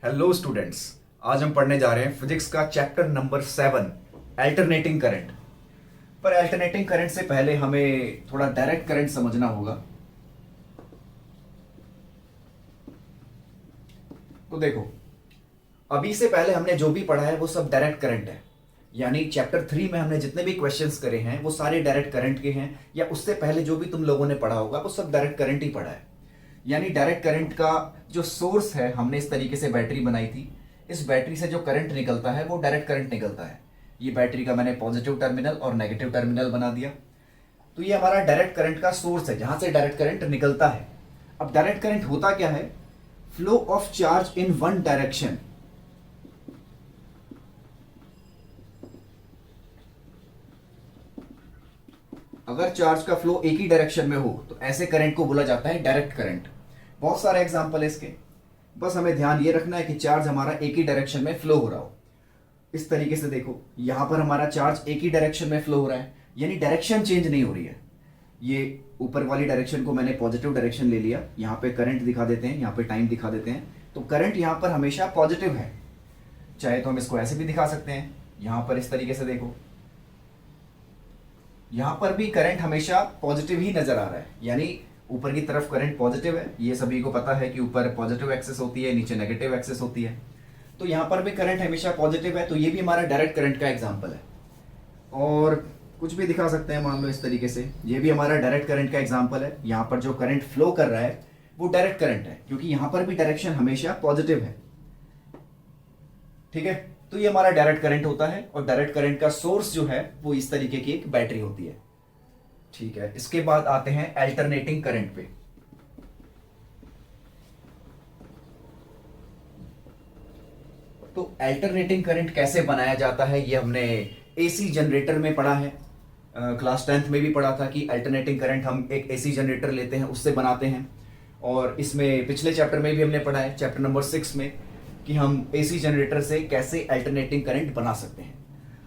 Hello students. आज हम पढ़ने जा रहे हैं फिजिक्स का चैप्टर नंबर 7 अल्टरनेटिंग करंट। पर अल्टरनेटिंग करंट से पहले हमें थोड़ा डायरेक्ट करंट समझना होगा। तो देखो, अभी से पहले हमने जो भी पढ़ा है वो सब डायरेक्ट करंट है। यानी चैप्टर 3 में हमने जितने भी क्वेश्चंस करे हैं वो सारे डायरेक्ट करंट के हैं, या उससे पहले जो भी तुम लोगों ने पढ़ा होगा वो सब डायरेक्ट करंट ही पढ़ा है। यानी डायरेक्ट करंट का जो सोर्स है, हमने इस तरीके से बैटरी बनाई थी। इस बैटरी से जो करंट निकलता है वो डायरेक्ट करंट निकलता है। ये बैटरी का मैंने पॉजिटिव टर्मिनल और नेगेटिव टर्मिनल बना दिया। तो ये हमारा डायरेक्ट करंट का सोर्स है, जहां से डायरेक्ट करंट निकलता है। अब डायरेक्ट करंट होता क्या है? Flow of charge in one direction. अगर चार्ज का फ्लो एक ही डायरेक्शन में हो तो ऐसे करंट को बोला जाता है डायरेक्ट करंट। बहुत सारे एग्जांपल है इसके, बस हमें ध्यान ये रखना है कि चार्ज हमारा एक ही डायरेक्शन में फ्लो हो रहा हो। इस तरीके से देखो, यहां पर हमारा चार्ज एक ही डायरेक्शन में फ्लो हो रहा है, यानी डायरेक्शन चेंज नहीं हो रही है। ये ऊपर वाली डायरेक्शन को मैंने पॉजिटिव डायरेक्शन ले लिया, यहाँ पे करंट दिखा देते हैं, यहाँ पे टाइम दिखा देते हैं। तो करंट यहाँ पर हमेशा पॉजिटिव है। चाहे तो हम इसको ऐसे भी दिखा सकते हैं, यहाँ पर इस तरीके से देखो, यहां पर भी करंट हमेशा पॉजिटिव ही नजर आ रहा है। यानी ऊपर की तरफ करंट पॉजिटिव है, ये सभी को पता है कि ऊपर पॉजिटिव एक्सेस होती है, नीचे नेगेटिव एक्सेस होती है। तो यहां पर भी करंट हमेशा पॉजिटिव है, तो ये भी हमारा डायरेक्ट करंट का एग्जांपल है। और कुछ भी दिखा सकते हैं, मान लो इस तरीके से, ये भी हमारा डायरेक्ट करंट का एग्जांपल है। यहां पर जो करंट फ्लो कर रहा है वो डायरेक्ट करंट है, क्योंकि यहां पर भी डायरेक्शन हमेशा पॉजिटिव है। ठीक है, तो ये हमारा डायरेक्ट करंट होता है। और डायरेक्ट करंट का सोर्स जो है वो इस तरीके की एक बैटरी होती है। ठीक है, इसके बाद आते हैं अल्टरनेटिंग करंट पे। तो अल्टरनेटिंग करंट कैसे बनाया जाता है ये हमने एसी जनरेटर में पढ़ा है। क्लास 10th में भी पढ़ा था कि अल्टरनेटिंग करंट हम एक एसी जनरेटर लेते हैं, उससे बनाते हैं। और इसमें पिछले चैप्टर में भी हमने पढ़ा है, चैप्टर नंबर 6 में, कि हम एसी जनरेटर से कैसे अल्टरनेटिंग करंट बना सकते हैं।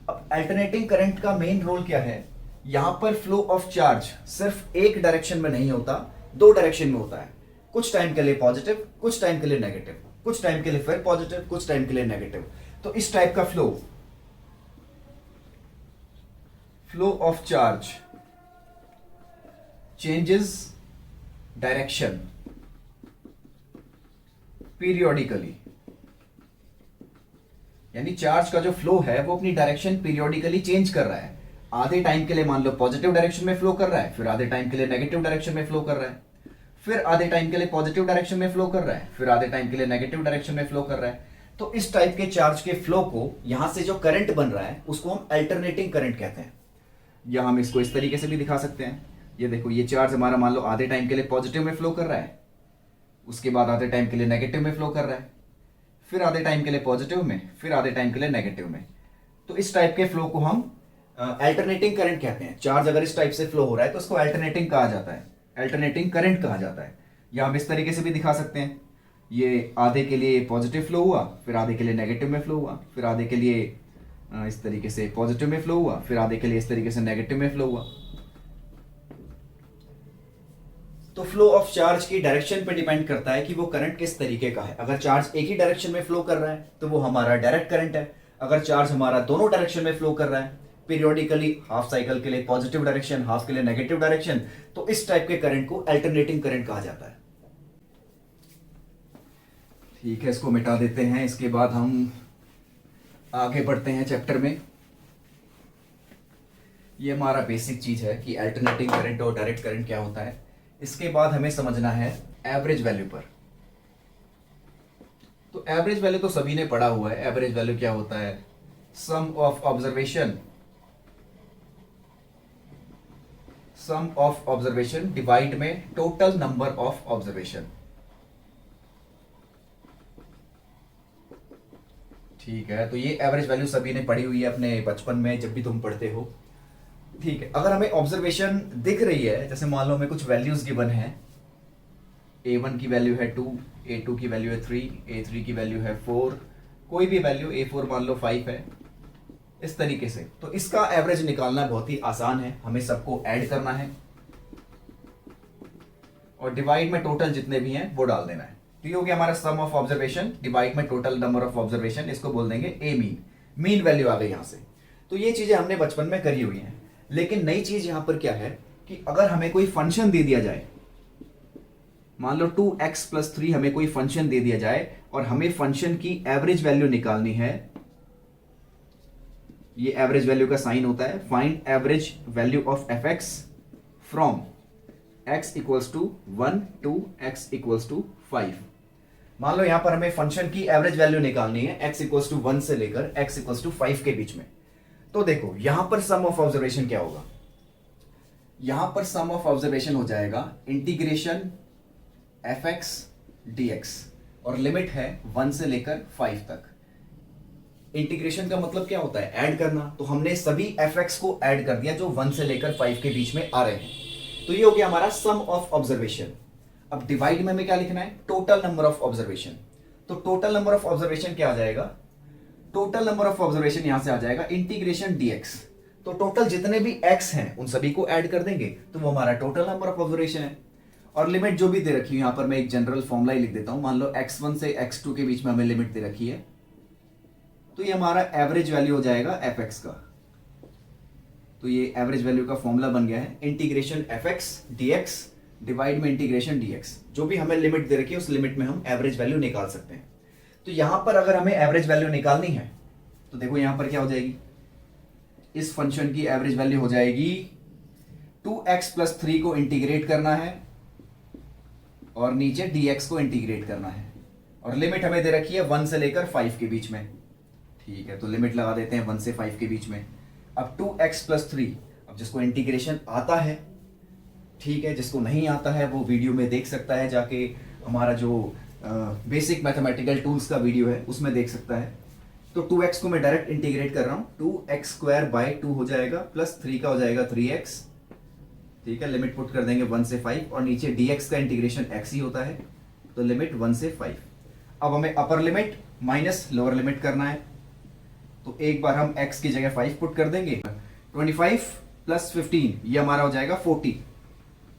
अब अल्टरनेटिंग करंट का मेन रोल क्या है? यहां पर फ्लो ऑफ चार्ज सिर्फ एक डायरेक्शन में नहीं होता, दो डायरेक्शन में होता है। कुछ टाइम के लिए पॉजिटिव, कुछ टाइम के लिए नेगेटिव, कुछ टाइम के लिए फिर पॉजिटिव, कुछ टाइम के लिए नेगेटिव। तो इस टाइप का flow of charge changes direction periodically. यानी चार्ज का जो फ्लो है वो अपनी डायरेक्शन पीरियोडिकली चेंज कर रहा है। आधे टाइम के लिए मान लो पॉजिटिव डायरेक्शन में फ्लो कर रहा है, फिर आधे टाइम के लिए नेगेटिव डायरेक्शन में फ्लो कर रहा है, फिर आधे टाइम के लिए पॉजिटिव डायरेक्शन में फ्लो कर रहा है, फिर आधे टाइम के लिए नेगेटिव डायरेक्शन में फ्लो कर रहा है। तो इस टाइप के चार्ज के फ्लो को, यहां से जो करंट बन रहा है उसको हम अल्टरनेटिंग करंट कहते हैं। या हम इसको इस तरीके से भी दिखा सकते हैं। ये देखो, ये चार्ज हमारा मान लो आधे टाइम के लिए पॉजिटिव में फ्लो कर रहा है, उसके बाद आधे टाइम के लिए नेगेटिव में फ्लो कर रहा है, फिर आधे टाइम के लिए पॉजिटिव में, फिर आधे टाइम के लिए नेगेटिव में। तो इस टाइप के फ्लो को हम अल्टरनेटिंग करंट कहते हैं। चार्ज अगर इस टाइप से फ्लो हो रहा है तो उसको अल्टरनेटिंग कहा जाता है, अल्टरनेटिंग करंट कहा जाता है। या हम इस तरीके से भी दिखा सकते हैं, ये आधे के लिए पॉजिटिव फ्लो हुआ, फिर आधे के लिए नेगेटिव में फ्लो हुआ, फिर आधे के लिए इस तरीके से पॉजिटिव में फ्लो हुआ, फिर आधे के लिए इस तरीके से नेगेटिव में फ्लो हुआ। तो फ्लो ऑफ चार्ज की डायरेक्शन पे डिपेंड करता है कि वो करंट किस तरीके का है। अगर चार्ज एक ही डायरेक्शन में फ्लो कर रहा है तो वो हमारा डायरेक्ट करंट है। अगर चार्ज हमारा दोनों डायरेक्शन में फ्लो कर रहा है, पीरियोडिकली, हाफ साइकिल के लिए पॉजिटिव डायरेक्शन, हाफ के लिए नेगेटिव डायरेक्शन, तो इस टाइप के करंट को अल्टरनेटिंग करंट कहा जाता है। ठीक है, इसको मिटा देते हैं। इसके बाद हम आगे बढ़ते हैं चैप्टर में। ये हमारा बेसिक चीज है कि अल्टरनेटिंग करंट और डायरेक्ट करंट क्या होता है। इसके बाद हमें समझना है एवरेज वैल्यू पर। तो एवरेज वैल्यू तो सभी ने पढ़ा हुआ है। एवरेज वैल्यू क्या होता है? सम ऑफ ऑब्जर्वेशन डिवाइड में टोटल नंबर ऑफ ऑब्जर्वेशन। ठीक है, तो ये एवरेज वैल्यू सभी ने पढ़ी हुई है अपने बचपन में, जब भी तुम पढ़ते हो। ठीक है, अगर हमें ऑब्जर्वेशन दिख रही है, जैसे मान लो हमें कुछ वैल्यूज गिवन है, a1 की वैल्यू है 2, a2 की वैल्यू है 3, a3 की वैल्यू है 4, कोई भी वैल्यू, a4 मान लो 5 है, इस तरीके से। तो इसका एवरेज निकालना बहुत ही आसान है। हमें सबको ऐड करना है और डिवाइड में टोटल जितने भी हैं वो डाल देना है। तो ये हो गया हमारा सम ऑफ ऑब्जर्वेशन डिवाइड में टोटल नंबर ऑफ ऑब्जर्वेशन, इसको बोल देंगे ए मीन। मीन वैल्यू आ गई यहां से। तो ये चीजें हमने बचपन में करी हुई हैं। लेकिन नई चीज यहां पर क्या है कि अगर हमें कोई फंक्शन दे दिया जाए, मान लो 2x+3 हमें कोई फंक्शन दे दिया जाए और हमें फंक्शन की एवरेज वैल्यू निकालनी है। ये एवरेज वैल्यू का साइन होता है, find average value of fx from x equals to 1 to x equals to 5। मान लो यहां पर हमें फंक्शन की एवरेज वैल्यू निकालनी है x इक्वल्स टू 1 से लेकर x इक्वल्स टू 5 के बीच में। तो देखो यहां पर सम ऑफ ऑब्जर्वेशन क्या होगा, यहां पर सम ऑफ ऑब्जर्वेशन हो जाएगा इंटीग्रेशन fx dx और लिमिट है 1 से लेकर 5 तक। इंटीग्रेशन का मतलब क्या होता है, ऐड करना। तो हमने सभी fx को ऐड कर दिया जो 1 से लेकर 5 के बीच में आ रहे हैं। तो ये हो गया हमारा सम ऑफ ऑब्जर्वेशन। अब डिवाइड में हमें क्या लिखना है, टोटल नंबर ऑफ ऑब्जर्वेशन। तो टोटल नंबर ऑफ ऑब्जर्वेशन क्या आ जाएगा, टोटल नंबर ऑफ ऑब्जर्वेशन यहां से आ जाएगा इंटीग्रेशन dx। तो टोटल जितने भी x हैं उन सभी को ऐड कर देंगे तो वो हमारा टोटल नंबर ऑफ ऑब्जर्वेशन है। और लिमिट जो भी दे रखी है यहां पर मैं एक जनरल फॉर्मूला ही लिख देता हूं। मान लो x1 से x2 के बीच में हमें लिमिट दे रखी है, तो ये हमारा एवरेज वैल्यू हो जाएगा fx का। तो ये एवरेज वैल्यू का फॉर्मूला बन गया है इंटीग्रेशन fx dx डिवाइड में इंटीग्रेशन dx। जो भी हमें लिमिट दे रखी है उस लिमिट में हम एवरेज वैल्यू निकाल सकते हैं। तो यहां पर अगर हमें एवरेज वैल्यू निकालनी है तो देखो यहां पर क्या हो जाएगी, इस फंक्शन की एवरेज वैल्यू हो जाएगी 2x+3 को इंटीग्रेट करना है और नीचे dx को इंटीग्रेट करना है। और लिमिट हमें दे रखी है 1 से लेकर 5 के बीच में। ठीक है, तो लिमिट लगा देते हैं 1 से 5 के बीच में। अब 2x+3, अब जिसको इंटीग्रेशन आता है, ठीक है, जिसको नहीं आता है वो वीडियो में देख सकता है जाके, हमारा जो बेसिक मैथमेटिकल टूल्स का वीडियो है उसमें देख सकता है। तो 2x को मैं डायरेक्ट इंटीग्रेट कर रहा हूं, 2x² 2 हो जाएगा प्लस 3 का हो जाएगा 3x। ठीक है, लिमिट पुट कर देंगे 1 से 5 और नीचे dx का इंटीग्रेशन x ही होता है, तो लिमिट 1 से 5। अब हमें अपर लिमिट माइनस लोअर लिमिट करना है, तो एक बार हम x की जगह 5 पुट कर देंगे। 25 प्लस 15 ये हमारा हो जाएगा 40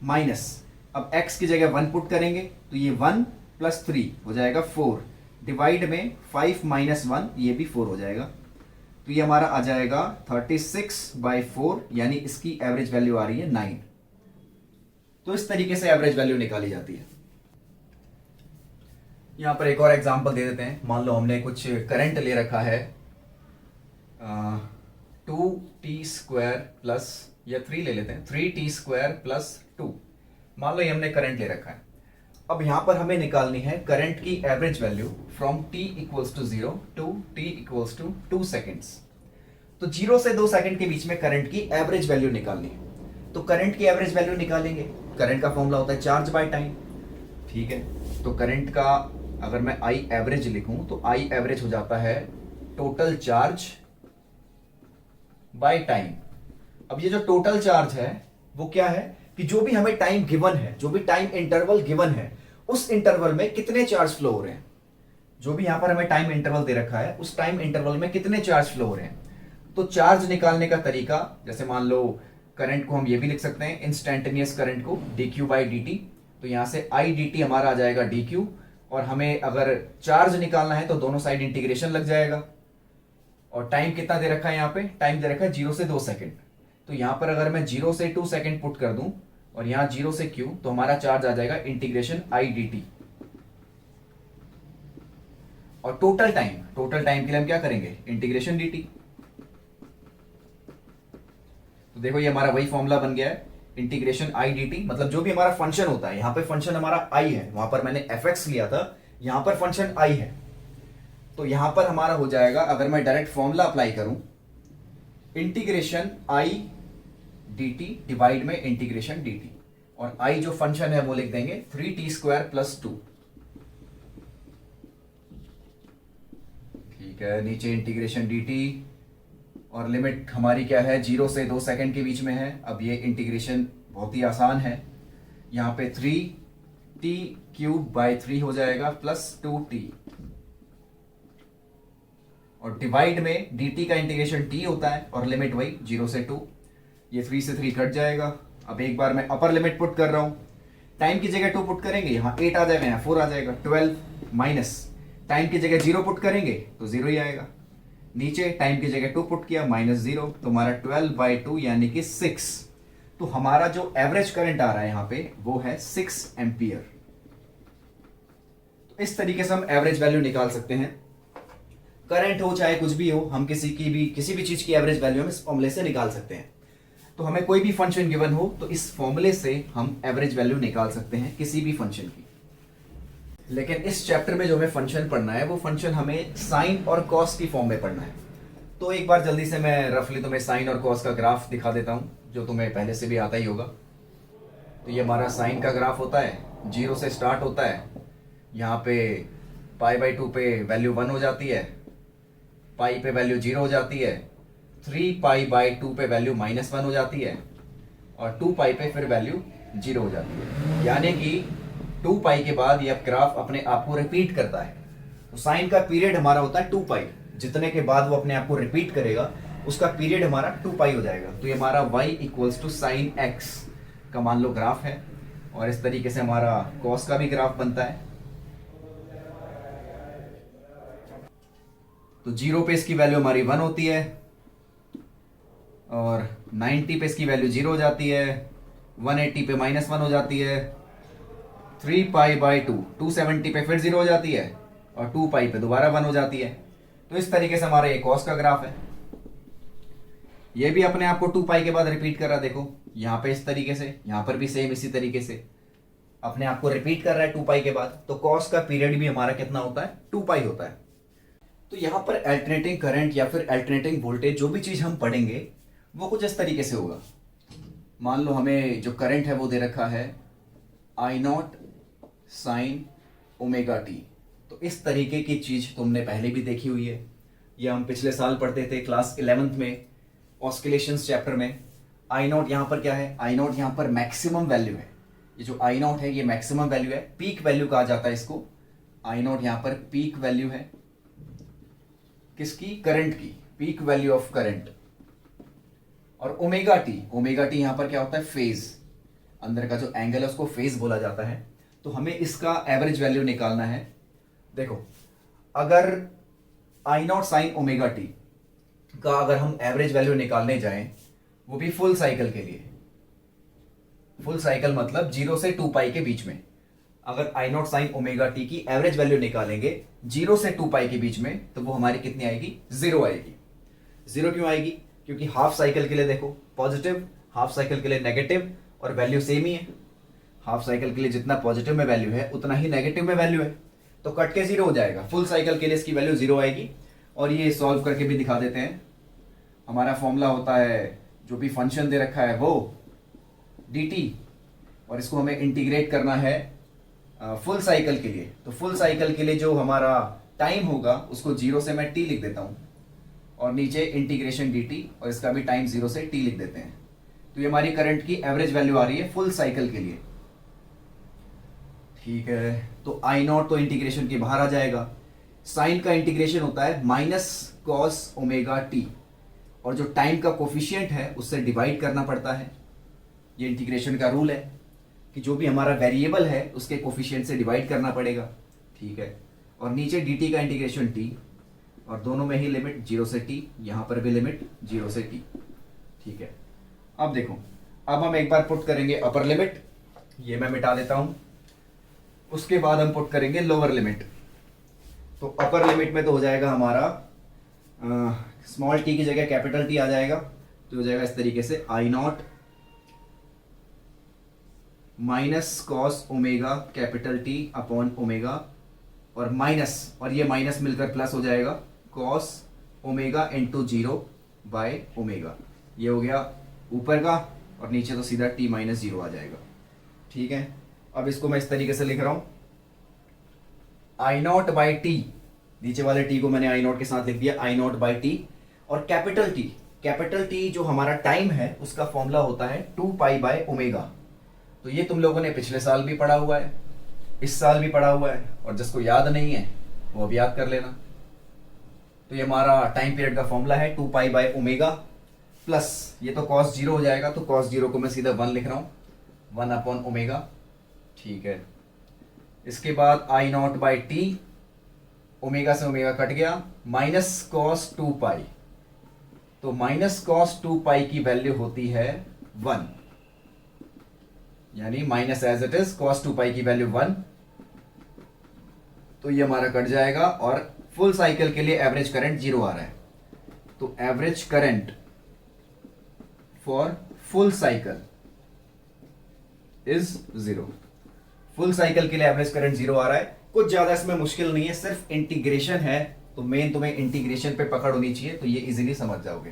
माइनस, अब x की जगह 1 पुट करेंगे तो ये 1 प्लस 3 हो जाएगा 4 डिवाइड में 5 माइनस 1 ये भी 4 हो जाएगा। तो ये हमारा आ जाएगा 36/4, यानी इसकी एवरेज वैल्यू आ रही है 9। तो इस तरीके से एवरेज वैल्यू निकाली जाती है। यहां पर एक और एग्जांपल दे देते हैं। मान लो हमने कुछ करंट ले रखा है 2t² प्लस, या 3 ले लेते हैं, 3t² प्लस 2। मान लो ये हमने करंट ले रखा है। अब यहां पर हमें निकालनी है करंट की average value from t equals to 0 to t equals to 2 seconds. तो 0 से 2 सेकंड के बीच में करंट की एवरेज वैल्यू निकालनी है। तो करंट की एवरेज वैल्यू निकालेंगे, करंट का फॉर्मूला होता है चार्ज बाय टाइम। ठीक है, तो करंट का अगर मैं I एवरेज लिखूं तो I एवरेज हो जाता है टोटल चार्ज बाय टाइम। अब ये जो टोटल चार्ज है वो क्या है कि जो भी हमें टाइम गिवन है, जो भी टाइम इंटरवल गिवन है, उस इंटरवल में कितने चार्ज फ्लो हो रहे हैं। जो भी यहां पर हमें टाइम इंटरवल दे रखा है उस टाइम इंटरवल में कितने चार्ज फ्लो हो रहे हैं। तो चार्ज निकालने का तरीका, जैसे मान लो करंट को हम ये भी लिख सकते हैं इंस्टेंटेनियस करंट को dq/dt। तो यहां से I dt हमारा आ जाएगा dq, और हमें अगर चार्ज निकालना है तो दोनों साइड इंटीग्रेशन लग जाएगा। और टाइम कितना दे रखा है, यहाँ पे टाइम दे रखा है 0 से 2 सेकंड। तो यहां पर अगर मैं 0 से 2 सेकंड पुट कर दूं और यहां 0 से q, तो हमारा चार्ज आ जाएगा इंटीग्रेशन I dt। और टोटल टाइम के लिए हम क्या करेंगे, इंटीग्रेशन dt। तो देखो ये हमारा वही फॉर्मूला बन गया है इंटीग्रेशन I dt। मतलब जो भी हमारा फंक्शन होता है, यहां पे फंक्शन हमारा I है, वहां पर मैंने fx लिया था, यहां पर फंक्शन I है। तो यहां पर हमारा हो जाएगा, अगर मैं डायरेक्ट फॉर्मूला अप्लाई करूं, इंटीग्रेशन I dt डिवाइड में इंटीग्रेशन dt, और I जो फंक्शन है वो लिख देंगे 3t² प्लस 2। ठीक है, नीचे इंटीग्रेशन dt, और लिमिट हमारी क्या है, 0 से 2 सेकंड के बीच में है। अब ये इंटीग्रेशन बहुत ही आसान है, यहाँ पे 3t³ हो जाएगा प्लस 2t, और डिवाइड में dt का इंटीग्रेशन t होता है और लिमिट वही 0 से 2। ये 3 से 3 कट जाएगा। अब एक बार मैं अपर लिमिट पुट कर रहा हूं, टाइम की जगह 2 पुट करेंगे, यहाँ 8 आ जाएगा, यहाँ 4 आ जाएगा। 12 माइनस टाइम की जगह 0 पुट करेंगे तो 0 ही आएगा। नीचे टाइम की जगह 2 पुट किया, -0, तो हमारा 12/2 यानी कि 6। तो हमारा जो एवरेज करंट आ रहा है यहाँ पे वो है 6 एम्पियर। तो इस तरीके से हम एवरेज वैल्यू निकाल सकते हैं। करंट हो चाहे कुछ भी हो, हम किसी भी चीज की एवरेज वैल्यू हम इस फॉर्मूले से निकाल सकते हैं। तो हमें कोई भी फंक्शन गिवन हो तो इस फॉर्मूले से हम एवरेज वैल्यू निकाल सकते हैं किसी भी फंक्शन की। लेकिन इस चैप्टर में जो हमें फंक्शन पढ़ना है वो फंक्शन हमें साइन और कॉस की फॉर्म में पढ़ना है। तो एक बार जल्दी से मैं रफली तुम्हें साइन और कॉस का ग्राफ दिखा देता हूं, जो तुम्हें पहले से भी आता ही होगा। तो ये हमारा साइन का ग्राफ होता है, 0 से स्टार्ट होता है, यहाँ पे π/2 पे वैल्यू 1 हो जाती है, पाई पे वैल्यू 0 हो जाती है, 3π/2 पे वैल्यू -1 हो जाती है, और 2π पे फिर वैल्यू 0 हो जाती है। यानी कि 2π के बाद यह ग्राफ अपने आप को रिपीट करता है। तो साइन का पीरियड हमारा होता है 2π, जितने के बाद वो अपने आप को रिपीट करेगा उसका पीरियड हमारा 2π हो जाएगा। तो ये हमारा y = sin x का मान लो ग्राफ है, और इस तरीके से हमारा cos का भी ग्राफ बनता है। तो 0 पे इसकी वैल्यू हमारी 1 होती है, और 90 पे इसकी वैल्यू 0 हो जाती है, 180 पे -1 हो जाती है, 3π/2 270 पे फिर 0 हो जाती है, और 2π पे दोबारा 1 हो जाती है। तो इस तरीके से हमारा ये cos का ग्राफ है। ये भी अपने आप को 2π के बाद रिपीट कर रहा है, देखो यहाँ पे इस तरीके से, यहाँ पर भी सेम इसी तरीके से अपने आप को रिपीट कर रहा है 2π के बाद। तो cos का पीरियड भी हमारा कितना होता है, 2π होता है। तो यहाँ पर अल्टरनेटिंग करंट या फिर अल्टरनेटिंग वोल्टेज जो भी चीज हम पढ़ेंगे वो कुछ इस तरीके से होगा। मान लो हमें जो करंट है वो दे रखा है I0 sin ωt। तो इस तरीके की चीज तुमने पहले भी देखी हुई है, ये हम पिछले साल पढ़ते थे क्लास 11th में ऑस्किलेशंस चैप्टर में। I0 यहाँ पर क्या है, I0 यहाँ पर मैक्सिमम वैल्यू है। ये जो I0 है ये मैक्सिमम वैल्यू है, पीक वैल्यू कहा जाता है इसको। I0 यहाँ पर पीक वैल्यू है किसकी, करंट की, पीक वैल्यू ऑफ करंट। और ωt यहाँ पर क्या होता है, फेज, अंदर का जो एंगल है उसको फेज बोला जाता है। तो हमें इसका एवरेज वैल्यू निकालना है। देखो अगर I0 sin ωt का अगर हम एवरेज वैल्यू निकालने जाएं, वो भी फुल साइकिल के लिए, फुल साइकिल मतलब 0 से 2π के बीच में, अगर I0 sin ωt की एवरेज वैल्यू निकालेंगे 0 से 2π के बीच में, तो वो हमारी कितनी आएगी, 0 आएगी। 0 क्यों आएगी, क्योंकि हाफ साइकिल के लिए देखो पॉजिटिव, हाफ साइकिल के लिए नेगेटिव, और वैल्यू सेम ही है। हाफ साइकिल के लिए जितना पॉजिटिव में वैल्यू है उतना ही नेगेटिव में वैल्यू है, तो कट के 0 हो जाएगा। फुल साइकिल के लिए इसकी वैल्यू 0 आएगी। और ये सॉल्व करके भी दिखा देते हैं। हमारा फॉर्मूला होता है, जो भी फंक्शन दे रखा है वो dt, और इसको हमें इंटीग्रेट करना है फुल साइकिल के लिए। तो फुल साइकिल के लिए जो हमारा टाइम होगा उसको 0 से मैं t लिख देता हूँ, और नीचे इंटीग्रेशन dt, और इसका भी टाइम 0 से t लिख देते हैं। तो ये हमारी करंट की एवरेज वैल्यू आ रही है फुल साइकिल के लिए। ठीक है, तो I0 तो इंटीग्रेशन के बाहर आ जाएगा। साइन का इंटीग्रेशन होता है -cos ωt, और जो टाइम का कोफिशिएंट है उससे डिवाइड करना पड़ता है। ये इंटीग्रेशन का रूल है कि जो भी हमारा वेरिएबल है उसके कोफिशिएंट से डिवाइड करना पड़ेगा। ठीक है, और नीचे dt का इंटीग्रेशन t, और दोनों में ही लिमिट 0 से t, यहाँ पर भी लिमिट 0 से t। ठीक है, अब देखो, अब हम एक बार पुट करेंगे अपर लिमिट, ये मैं मिटा देता हूं। उसके बाद हम पुट करेंगे लोअर लिमिट। तो अपर लिमिट में तो हो जाएगा हमारा स्मॉल t की जगह कैपिटल T आ जाएगा। तो हो जाएगा इस तरीके से I0 -cos omega capital T upon omega, और माइनस, और ये माइनस मिलकर प्लस हो जाएगा cos ओमेगा इंटू 0/ओमेगा। ये हो गया ऊपर का, और नीचे तो सीधा t - 0 आ जाएगा। ठीक है, अब इसको मैं इस तरीके से लिख रहा हूं, I0/t, नीचे वाले t को मैंने I0 के साथ लिख दिया, I0/t, और कैपिटल T जो हमारा टाइम है उसका फॉर्मूला होता है 2π/ओमेगा। तो ये तुम लोगों ने पिछले साल भी पढ़ा हुआ है, इस साल भी पढ़ा हुआ है, और जिसको याद नहीं है वो अब याद कर लेना। तो ये हमारा टाइम पीरियड का फॉर्मूला है 2π/ओमेगा, प्लस ये तो cos 0 हो जाएगा, तो cos 0 को मैं सीधा 1 लिख रहा हूँ, 1/ओमेगा। ठीक है। इसके बाद I not by T, omega से ओमेगा कट गया, माइनस कॉस 2 पाई। तो माइनस कॉस 2 पाई की वैल्यू होती है 1, यानी minus as it is cos 2 pi की वैल्यू 1। तो ये हमारा कट जाएगा और फुल साइकिल के लिए एवरेज करंट 0 आ रहा है। तो average current for full cycle is 0। Full cycle के लिए एवरेज करंट 0 आ रहा है। कुछ ज्यादा इसमें मुश्किल नहीं है, सिर्फ इंटीग्रेशन है। तो मेन तुम्हें इंटीग्रेशन पे पकड़ होनी चाहिए, तो ये इजीली समझ जाओगे।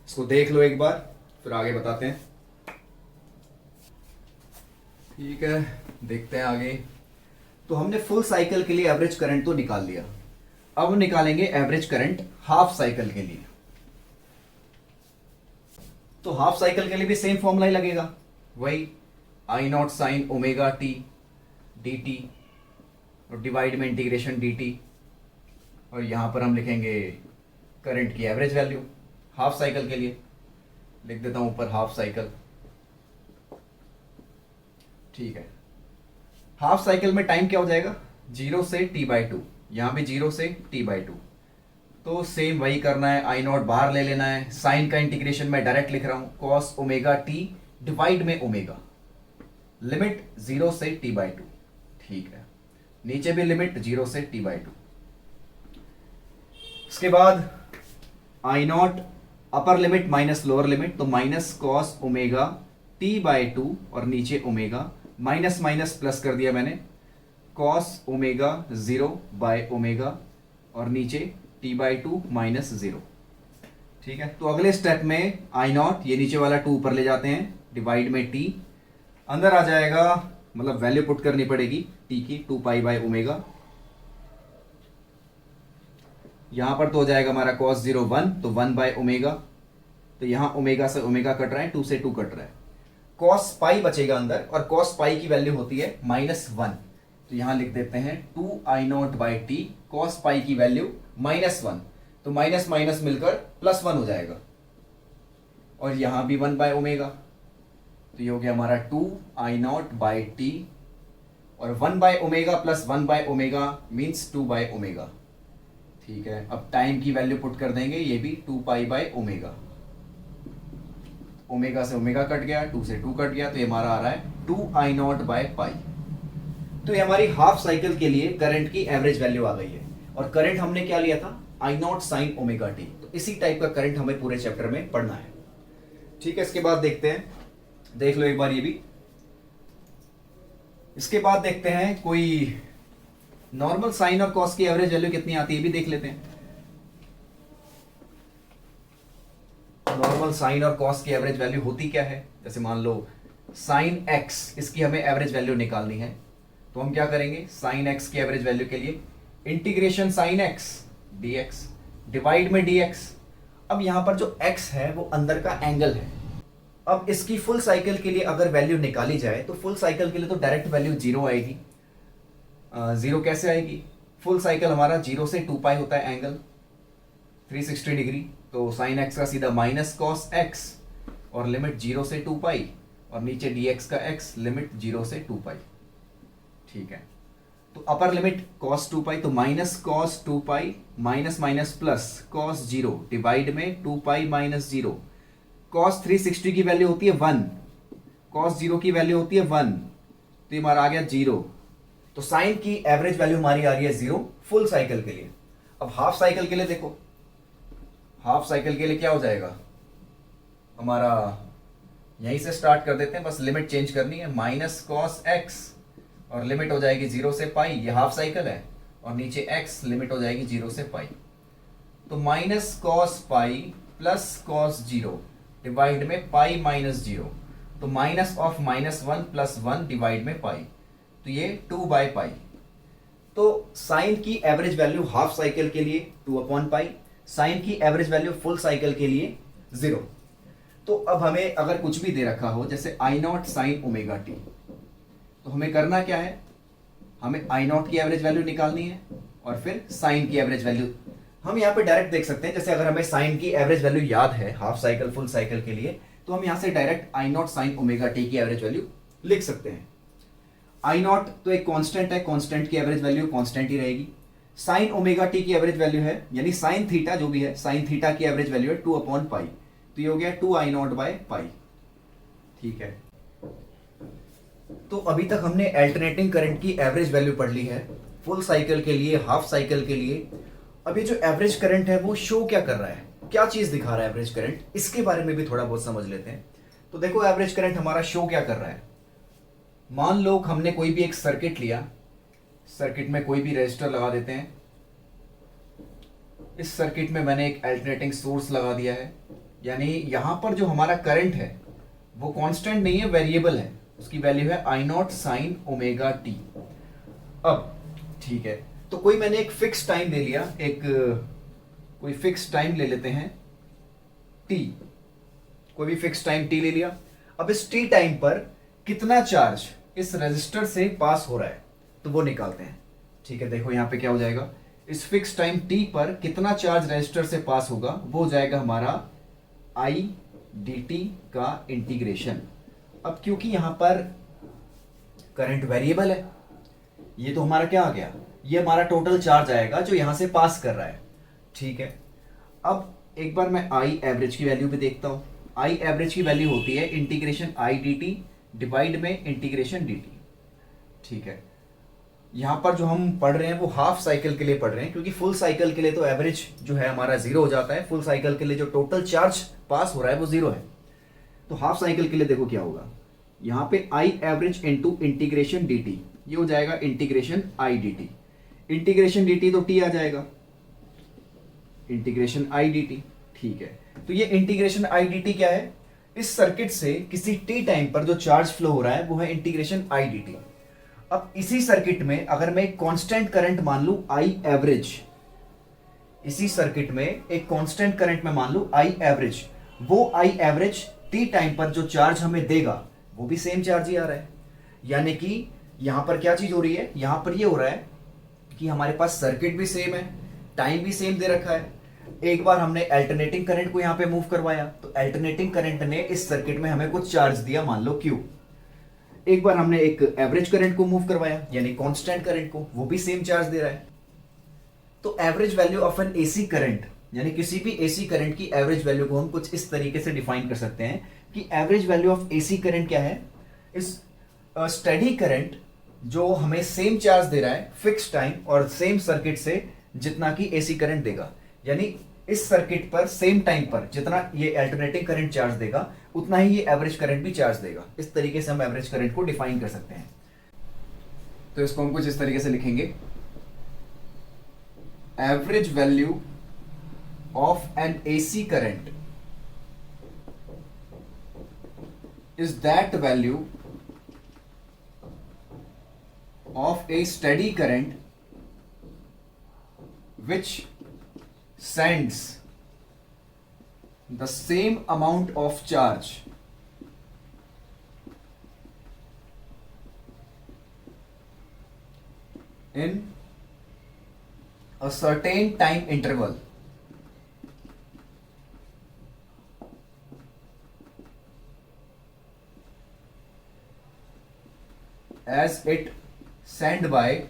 इसको देख लो एक बार, फिर आगे बताते हैं। ठीक है, देखते हैं आगे। तो हमने फुल साइकिल के लिए एवरेज करंट तो निकाल लिया। अब हम निकालेंगे एवरेज करंट हाफ साइकिल के लिए। तो हाफ साइकिल के लिए भी सेम फॉर्मूला ही लगेगा, वही I naught sine omega t d t और डिवाइड में इंटीग्रेशन डी टी, और यहां पर हम लिखेंगे करंट की एवरेज वैल्यू हाफ साइकिल के लिए। लिख देता हूं ऊपर हाफ साइकिल। ठीक है, हाफ साइकिल में टाइम क्या हो जाएगा, 0 से t/2, यहां भी 0 से t/2। तो सेम वही करना है, आई नॉट बाहर ले लेना है। साइन का इंटीग्रेशन मैं डायरेक्ट लिख रहा हूं, कॉस ओमेगा टी डिवाइड में ओमेगा, लिमिट 0 से t/2। ठीक है, नीचे भी लिमिट 0 से t/2। उसके बाद I naught upper limit minus lower limit, तो माइनस कॉस ओमेगा t/2 और नीचे ओमेगा, माइनस माइनस प्लस कर दिया मैंने, कॉस ओमेगा 0 बाय ओमेगा और नीचे t/2 माइनस 0। ठीक है, तो अगले स्टेप में आई नॉट, ये नीचे वाला 2 ऊपर ले जाते हैं, डिवाइड में t, अंदर आ जाएगा, मतलब वैल्यू पुट करनी पड़ेगी t की, 2 पाई बाय ओमेगा। यहां पर तो हो जाएगा हमारा cos 0 1, तो 1 बाय ओमेगा। तो यहां ओमेगा से ओमेगा कट रहा है, 2 से 2 कट रहा है, cos पाई बचेगा अंदर, और cos पाई की वैल्यू होती है -1। तो यहां लिख देते हैं 2 आई नॉट बाई टी, cos पाई की वैल्यू -1। तो माइनस माइनस मिलकर +1 हो जाएगा, और यहां भी 1 बाय ओमेगा। तो ये हो गया हमारा 2 आई नॉट बाई टी, और 1 by omega plus 1 by omega means 2 by omega. ठीक है, अब टाइम की वैल्यू पुट कर देंगे, ये भी 2 पाई बाय ओमेगा। ओमेगा से ओमेगा कट गया, 2 से 2 कट गया, तो ये हमारा आ रहा है 2 आई नॉट बाय पाई। तो ये हमारी हाफ साइकिल के लिए करंट की एवरेज वैल्यू आ गई है। और करंट हमने क्या लिया था, आई नॉट साइन ओमेगा टी। तो इसी टाइप का करंट हमें पूरे चैप्टर में पढ़ना है। ठीक है, इसके बाद देखते हैं, देख लो एक बार ये भी। इसके बाद देखते हैं कोई नॉर्मल साइन और कॉस की एवरेज वैल्यू कितनी आती है, भी देख लेते हैं। नॉर्मल साइन और कॉस की एवरेज वैल्यू होती क्या है, जैसे मान लो साइन एक्स, इसकी हमें एवरेज वैल्यू निकालनी है। तो हम क्या करेंगे, साइन एक्स की एवरेज वैल्यू के लिए integration sine x dx divide में dx। अब यहां पर जो x है वो अंदर का एंगल है। अब इसकी फुल साइकिल के लिए अगर वैल्यू निकाली जाए, तो फुल साइकिल के लिए तो डायरेक्ट वैल्यू 0 आएगी। 0 कैसे आएगी, फुल साइकिल हमारा 0 से 2 पाई होता है एंगल 360 डिग्री। तो साइन एक्स का सीधा माइनस कॉस एक्स और लिमिट 0 से 2 पाई, और नीचे dx का x लिमिट 0 से 2 पाई। ठीक है, तो अपर लिमिट cos 2 पाई, तो minus cos 2 pi minus minus plus cos 0 divide में 2 पाई माइनस 0। cos 360 की वैल्यू होती है 1, cos 0 की वैल्यू होती है 1, तो ये हमारा आ गया 0। तो साइन की एवरेज वैल्यू हमारी आ रही है 0 फुल साइकिल के लिए। अब हाफ साइकिल के लिए देखो, हाफ साइकिल के लिए क्या हो जाएगा हमारा, यहीं से स्टार्ट कर देते हैं, बस लिमिट चेंज करनी है, माइनस कॉस एक्स और लिमिट हो जाएगी 0 से पाई, ये हाफ साइकिल है, और नीचे x लिमिट हो जाएगी 0 से पाई। तो minus cos pi plus cos 0 divide में पाई माइनस 0, तो माइनस ऑफ -1 प्लस 1 डिवाइड में पाई, तो ये 2 बाय पाई। तो साइन की एवरेज वैल्यू हाफ साइकिल के लिए 2 पाई, साइन की एवरेज वैल्यू फुल साइकिल के लिए 0। तो अब हमें अगर कुछ भी दे रखा हो, जैसे आई नॉट साइन ओमेगा टी, तो हमें करना क्या है, हमें आई नॉट की एवरेज वैल्यू निकालनी है और फिर साइन की एवरेज वैल्यू। हम यहाँ पे डायरेक्ट देख सकते हैं, जैसे अगर हमें साइन की एवरेज वैल्यू याद है हाफ साइकिल फुल साइकिल के लिए, तो हम यहाँ से डायरेक्ट आई नॉट साइन ओमेगा टी की एवरेज वैल्यू लिख सकते हैं। आई नॉट तो एक कांस्टेंट है, कांस्टेंट की एवरेज वैल्यू कांस्टेंट ही रहेगी। साइन ओमेगा टी की एवरेज वैल्यू है, यानी साइन थीटा जो भी है, साइन थीटा की एवरेज वैल्यू है 2/पाई, तो ये हो गया 2I0/पाई। ठीक है, तो अभी तक हमने अल्टरनेटिंग करंट की एवरेज वैल्यू पढ़ ली है, फुल साइकिल के लिए, हाफ साइकिल के लिए। अब ये जो एवरेज करंट है वो शो क्या कर रहा है, क्या चीज दिखा रहा है एवरेज करंट, इसके बारे में भी थोड़ा बहुत समझ लेते हैं। तो देखो एवरेज करंट हमारा शो क्या कर रहा है। मान लो हमने कोई भी एक सर्किट लिया, सर्किट में कोई भी रेजिस्टर लगा देते हैं। इस सर्किट में मैंने एक अल्टरनेटिंग सोर्स लगा दिया है, यानी यहां पर जो हमारा करंट है वो कांस्टेंट नहीं है, वेरिएबल है, उसकी वैल्यू है आई नॉट साइन ओमेगा टी। अब ठीक है, तो कोई मैंने एक फिक्स टाइम ले लिया, एक कोई फिक्स टाइम ले लेते हैं टी, कोई भी फिक्स टाइम टी ले लिया। अब इस टी टाइम पर कितना चार्ज इस रेजिस्टर से पास हो रहा है तो वो निकालते हैं। ठीक है, देखो यहां पे क्या हो जाएगा, इस फिक्स टाइम टी पर कितना चार्ज रेजिस्टर से पास होगा वो हो जाएगा हमारा आई डी टी का इंटीग्रेशन। अब क्योंकि यहां पर करंट वेरिएबल है, ये तो हमारा क्या आ गया, ये हमारा टोटल चार्ज आएगा जो यहां से पास कर रहा है। ठीक है, अब एक बार मैं आई एवरेज की वैल्यू भी देखता हूं। आई एवरेज की वैल्यू होती है integration I D T divide में इंटीग्रेशन डी टी। ठीक है, यहां पर जो हम पढ़ रहे हैं वो हाफ साइकिल के लिए पढ़ रहे हैं, क्योंकि फुल साइकिल के लिए तो एवरेज जो है हमारा जीरो हो जाता है। फुल साइकिल के लिए जो टोटल चार्ज पास हो रहा है वो जीरो है। तो हाफ साइकिल के लिए देखो क्या होगा, यहां पे I average into integration d T, ये हो जाएगा integration I D T. Integration d T तो टी आ जाएगा, इंटीग्रेशन आई डी टी। ठीक है, तो ये इंटीग्रेशन आई डी टी क्या है, इस सर्किट से किसी टी टाइम पर जो चार्ज फ्लो हो रहा है वो है इंटीग्रेशन आई डी टी। अब इसी सर्किट में अगर मैं एक कांस्टेंट करंट मान लूं आई एवरेज, इसी सर्किट में एक कांस्टेंट करंट में मान लूं आई एवरेज, वो आई एवरेज टी टाइम पर जो चार्ज हमें देगा वो भी सेम चार्ज ही आ रहा है। यानी कि यहां पर क्या चीज हो रही है, यहां पर ये हो रहा है कि हमारे पास सर्किट भी सेम है, टाइम भी सेम दे रखा है। एक बार हमने अल्टरनेटिंग करंट को यहां पे मूव करवाया तो अल्टरनेटिंग करंट ने इस सर्किट में हमें कुछ चार्ज दिया, मान लो Q। एक बार हमने एक एवरेज करंट को मूव करवाया यानी कांस्टेंट करंट को, वो भी सेम चार्ज दे रहा है। तो average value of N AC current, यानी किसी भी एसी करंट की एवरेज वैल्यू को हम कुछ इस तरीके से डिफाइन कर सकते हैं कि average value of AC current क्या है, इस स्टेडी करंट जो हमें सेम चार्ज दे रहा है फिक्स टाइम और सेम सर्किट से जितना कि एसी करंट देगा। यानी इस सर्किट पर सेम टाइम पर जितना ये अल्टरनेटिंग करंट चार्ज देगा उतना ही ये एवरेज करंट भी चार्ज देगा। इस तरीके से हम एवरेज करंट को डिफाइन कर सकते हैं। तो इसको हम कुछ इस तरीके से लिखेंगे, average value of N AC current is that value of a steady current which sends the same amount of charge in a certain time interval as it sent by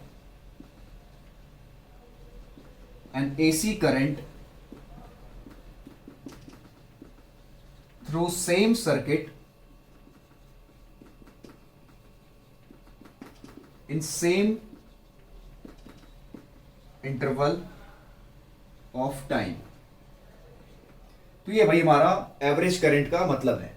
an AC current through same circuit in same interval of time। तो ये भाई हमारा average current का मतलब है।